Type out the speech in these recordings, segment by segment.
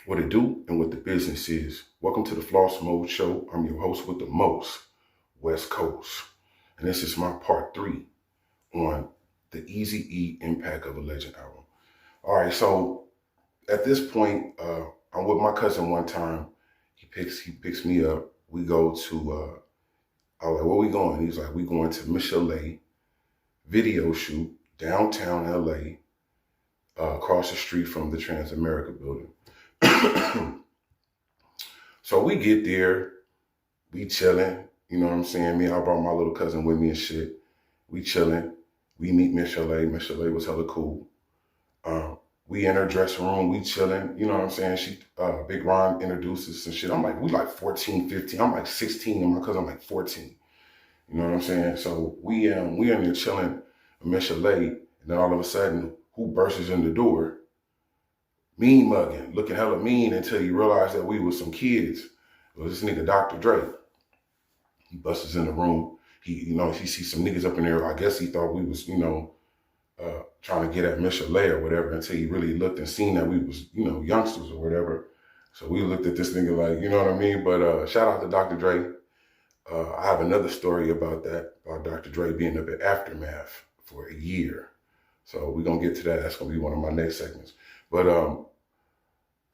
What it do and what the business is. Welcome to the phalosmode show. I'm your host with the most, West Coast. And this is my part 3 on the EAZYE Impact of a Legend album. All right, so at this point, I'm with my cousin one time. He picks me up. We go to, I was like, where we going? He's like, we going to Michelet video shoot downtown LA, across the street from the Transamerica building. So we get there, we chilling, you know what I'm saying? I brought my little cousin with me and shit. We chilling. We meet Michelet. Michelet was hella cool. We in her dressing room, we chilling, you know what I'm saying? She, Big Ron introduced us and shit. I'm like, we like 14, 15. I'm like 16 and my cousin like 14. You know what I'm saying? So we in there chilling at Michelet, and then all of a sudden, who bursts in the door? Mean mugging, looking hella mean until you realize that we was some kids. Well, this nigga Dr. Dre, he busts in the room. He sees some niggas up in there. I guess he thought we was, trying to get at Michelet or whatever, until he really looked and seen that we was, youngsters or whatever. So we looked at this nigga like, you know what I mean? But shout out to Dr. Dre. I have another story about that, about Dr. Dre being up at Aftermath for a year. So we're gonna get to that. That's gonna be one of my next segments. But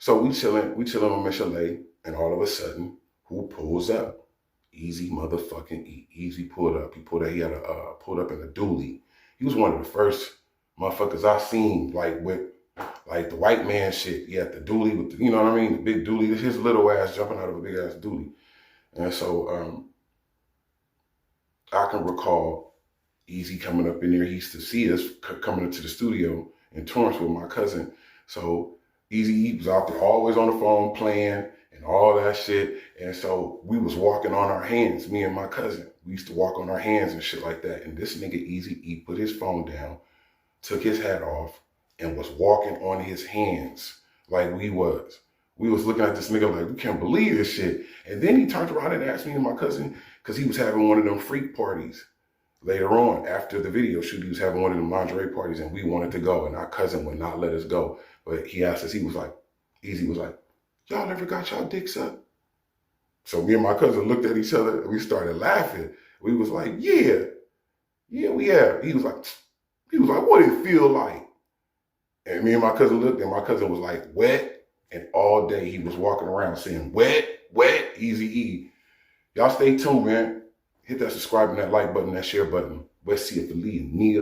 so we chilling with Michelet, and all of a sudden, who pulls up? EAZYE motherfucking E. EAZYE pulled up. He had pulled up in a dually. He was one of the first motherfuckers I seen, like with the white man shit. He had the dually with the, you know what I mean? The big dually, his little ass jumping out of a big ass dually. And so I can recall EAZYE coming up in there. He used to see us coming into the studio in Torrance with my cousin. So EAZYE was out there always on the phone playing and all that shit. And so we was walking on our hands, me and my cousin. We used to walk on our hands and shit like that. And this nigga EAZYE put his phone down, took his hat off, and was walking on his hands like we was. We was looking at this nigga like, we can't believe this shit. And then he turned around and asked me and my cousin, because he was having one of them freak parties. Later on, after the video shoot, he was having one of them lingerie parties, and we wanted to go, and our cousin would not let us go. But he asked us, he was like, EAZYE was like, y'all ever got y'all dicks up? So me and my cousin looked at each other, and we started laughing. We was like, yeah, we have. He was like, what did it feel like? And me and my cousin looked, and my cousin was like, wet. And all day he was walking around saying, wet, EAZYE. Y'all stay tuned, man. Hit that subscribe and that like button, that share button. Let's see if the lead Nia.